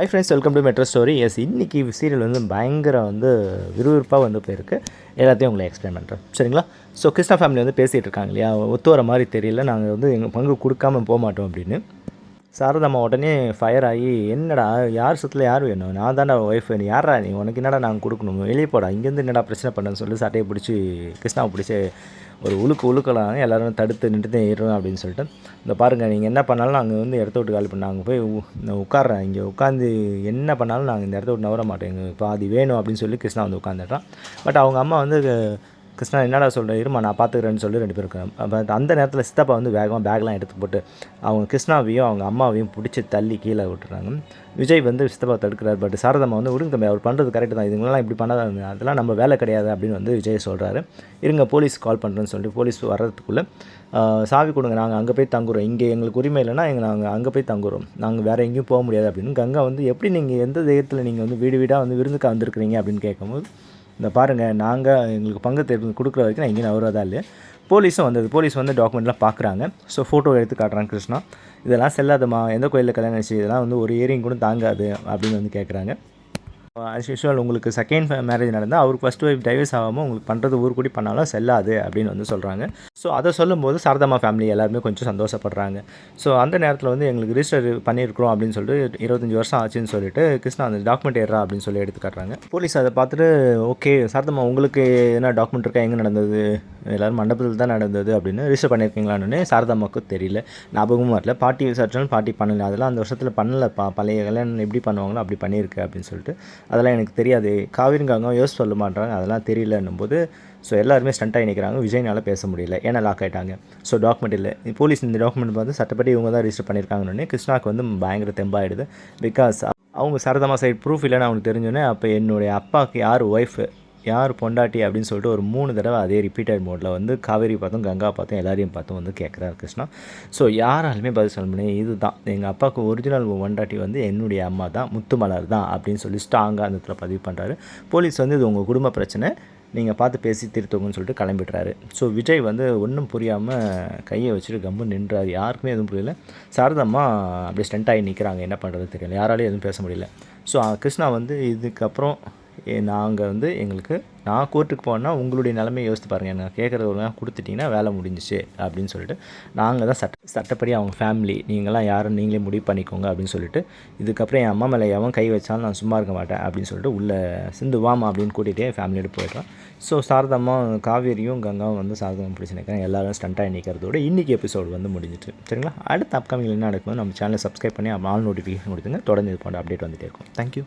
High friends, welcome to metro story. Yes, இன்றைக்கி serial வந்து பயங்கர விறுவிறுப்பாக போயிருக்கு. எல்லாத்தையும் உங்களை எக்ஸ்பிளைன் பண்ணுறேன், சரிங்களா? ஸோ கிருஷ்ணா ஃபேமிலி பேசிகிட்டு இருக்காங்க இல்லையா, ஒத்து வர மாதிரி தெரியல, நாங்கள் எங்கள் பங்கு கொடுக்காமல் போக மாட்டோம் அப்படின்னு. சாரதாம்மா உடனே ஃபயர் ஆகி, என்னடா யார் சுற்றில் யார் வேணும், நான் தானே ஒய்ஃப், நீ யாரா, நீ உனக்கு என்னடா நாங்கள் கொடுக்கணும், வெளியே போடா, இங்கேருந்து என்னடா பிரச்சனை பண்ணுன்னு சொல்லி சட்டையை பிடிச்சி கிருஷ்ணாவை பிடிச்சி ஒரு உழுக்கலாம், எல்லோரும் தடுத்து நின்று ஏறும் அப்படின்னு சொல்லிட்டு, இந்த பாருங்கள், நீங்கள் என்ன பண்ணாலும் நாங்கள் இடத்த விட்டு காலி பண்ண, நாங்கள் போய் உட்காடுறேன், இங்கே உட்காந்து என்ன பண்ணாலும் நாங்கள் இந்த இடத்த விட்டு நவர மாட்டோம், எங்களுக்கு பாதி வேணும் அப்படின்னு சொல்லி கிருஷ்ணா உட்காந்துட்டான். பட் அவங்க அம்மா கிருஷ்ணா என்னடா சொல்கிறேன், இருமா நான் பார்த்துக்கிறேன்னு சொல்லி 2 பேருக்கு. அந்த நேரத்தில் சித்தப்பா வேகமாக பேக்லாம் எடுத்து போட்டு அவங்க கிருஷ்ணாவையும் அவங்க அம்மாவையும் பிடிச்சி தள்ளி கீழே விட்டுறாங்க. விஜய் சித்தப்பா தடுக்கிறார். பட் சாரதாம்மா விடுங்க தம்பி, அவர் பண்ணுறது கரெக்டு தான், இதுங்களாம் இப்படி பண்ணாத, அதெல்லாம் நம்ம வேலை கிடையாது அப்படின்னு விஜய் சொல்கிறாரு. இருங்க போலீஸ் கால் பண்ணுறேன்னு சொல்லிட்டு போலீஸ் வர்றதுக்குள்ளே சாவி கொடுங்க, நாங்கள் அங்கே போய் தங்குறோம், இங்கே எங்களுக்கு உரிமை இல்லைன்னா நாங்கள் அங்கே போய் தங்குறோம், நாங்கள் வேறு எங்கேயும் போக முடியாது அப்படின்னு. கங்கா எப்படி நீங்கள் எந்த தைரியத்தில் நீங்கள் வீடு வீடாக விருந்துக்கு வந்திருக்கிறீங்க அப்படின்னு கேட்கும்போது, இந்த பாருங்கள், நாங்கள் எங்களுக்கு பங்கு தேர்வு கொடுக்குற வரைக்கும் நான் எங்கேயும் வரதா இல்லையா. போலீஸும் போலீஸ் டாக்குமெண்ட்லாம் பார்க்குறாங்க. ஸோ ஃபோட்டோ எடுத்து காட்டுறாங்க. கிருஷ்ணா, இதெல்லாம் செல்லாதம்மா, எந்த கோயிலில் கல்யாணம் ஆச்சு, இதெல்லாம் ஒரு இயரிங் கூட தாங்காது அப்படின்னு கேட்குறாங்க. ஆஸ் யூஷுவல் உங்களுக்கு செகண்ட் மேரேஜ் நடந்தால் அவருக்கு ஃபஸ்ட் ஒய்ஃப் டைவர்ஸ் ஆகாமல் உங்களுக்கு பண்ணுறது ஊர் கூடி பண்ணாலும் செல்லாது அப்படின்னு சொல்கிறாங்க. ஸோ அதை சொல்லும்போது சாரதாம்மா ஃபேமிலி எல்லாருமே கொஞ்சம் சந்தோஷப்படுறாங்க. ஸோ அந்த நேரத்தில் எங்களுக்கு ரிஜிஸ்டர் பண்ணியிருக்கிறோம் அப்படின்னு சொல்லிட்டு 25 வருஷம் ஆச்சுன்னு சொல்லிட்டு கிருஷ்ணா அந்த டாக்குமெண்ட் ஏறா அப்படின்னு சொல்லி எடுத்து காட்டுறாங்க. போலீஸ் அதை பார்த்துட்டு, ஓகே சாரதாம்மா, உங்களுக்கு என்ன டாக்குமெண்ட் இருக்கா, எங்கே நடந்தது, எல்லோரும் மண்டபத்தில் தான் நடந்தது அப்படின்னு ரிஜிஸ்டர் பண்ணியிருக்கீங்களான்னு சாரதாம்மாவுக்கு தெரியல, ஞாபகமும் வரல. பாட்டி விசாரிச்சாலும் பாட்டி பண்ணலை, அதெல்லாம் அந்த வருஷத்தில் பண்ணலப்பா, பழைய கல்யாணம் எப்படி பண்ணுவாங்களோ அப்படி பண்ணியிருக்கு அப்படின்னு சொல்லிட்டு, அதெல்லாம் எனக்கு தெரியாது, காவிரிங்காங்க யோசி சொல்ல மாட்டாங்க, அதெல்லாம் தெரியலன்னும் போது ஸோ எல்லாருமே ஸ்டண்ட்டாக நிற்கிறாங்க. விஜய்னால் பேச முடியல, ஏன்னா லாக் ஆகிட்டாங்க. ஸோ டாக்குமெண்ட் இல்லை, போலீஸ் இந்த டாக்குமெண்ட் பார்த்து சட்டப்படி இவங்க தான் ரிஜிஸ்டர் பண்ணியிருக்காங்கன்னு கிருஷ்ணாவுக்கு பயங்கர தெம்பாயிடுது. பிகாஸ் அவங்க சாரதாம்மா சைடு ப்ரூஃப் இல்லைன்னு அவனுக்கு தெரிஞ்சோன்னே, அப்போ என்னுடைய அப்பாவுக்கு யார் ஒய்ஃபு யார் பொண்டாட்டி அப்படின்னு சொல்லிட்டு ஒரு 3 தடவை அதே ரிப்பீட்டட் மோடில் காவேரி பார்த்தும் கங்கா பார்த்தும் எல்லாரையும் பார்த்தும் கேட்குறாரு கிருஷ்ணா. ஸோ யாராலுமே பதில் சொல்ல முடியும், இது தான் எங்கள் அப்பாவுக்கு ஒரிஜினல் பொண்டாட்டி என்னுடைய அம்மா தான், முத்துமலர் தான் அப்படின்னு சொல்லி ஸ்ட்ராங்காக அந்த இடத்துல பதிவு பண்ணுறாரு. போலீஸ் இது உங்கள் குடும்ப பிரச்சனை, நீங்கள் பார்த்து பேசி திருத்துவங்கன்னு சொல்லிட்டு கிளம்பிடுறாரு. ஸோ விஜய் ஒன்றும் புரியாமல் கையை வச்சுட்டு கம்பு நின்றாரு. யாருக்குமே எதுவும் புரியல. சாரதாம்மா அப்படியே ஸ்டண்ட் ஆகி நிற்கிறாங்க, என்ன பண்ணுறது தெரியல, யாராலையும் எதுவும் பேச முடியல. ஸோ கிருஷ்ணா இதுக்கப்புறம் நாங்கள் எங்களுக்கு நான் கோர்ட்டுக்கு போனால் உங்களுடைய நிலைமையை யோசித்து பாருங்கள், என்ன கேட்குறதுலாம் கொடுத்துட்டிங்கன்னா வேலை முடிஞ்சிச்சு அப்படின்னு சொல்லிட்டு, நாங்கள் தான் சட்டப்படி அவங்க ஃபேமிலி, நீங்களாம் யாரும் நீங்களே முடிவு பண்ணிக்கோங்க அப்படின்னு சொல்லிட்டு, இதுக்கப்புறம் என் அம்மா மேலே எவன் கை வச்சாலும் நான் சும்மா இருக்க மாட்டேன் அப்படின்னு சொல்லிட்டு உள்ளே சிந்து வாமா அப்படின்னு கூட்டிகிட்டே ஃபேமிலியோடு போயிடுறான். ஸோ சாரதாம்மா காவேரியும் கங்காவும் சாரதாம்மா பிடிச்சி நிற்கிறாங்க. எல்லோரும் ஸ்டண்ட்டாக நிற்கிறதோட இன்றைக்கி எபிசோடு முடிஞ்சிட்டு, சரிங்களா? அடுத்த அப்கமிங் என்ன நடக்கும்போது நம்ம சேனலை சப்ஸ்கிரைப் பண்ணி ஆல் நோட்டிஃபிகேஷன் கொடுத்துங்க. தொடர்ந்து இது போன்ற அப்டேட் வந்துகிட்டே இருக்கும். தேங்க்யூ.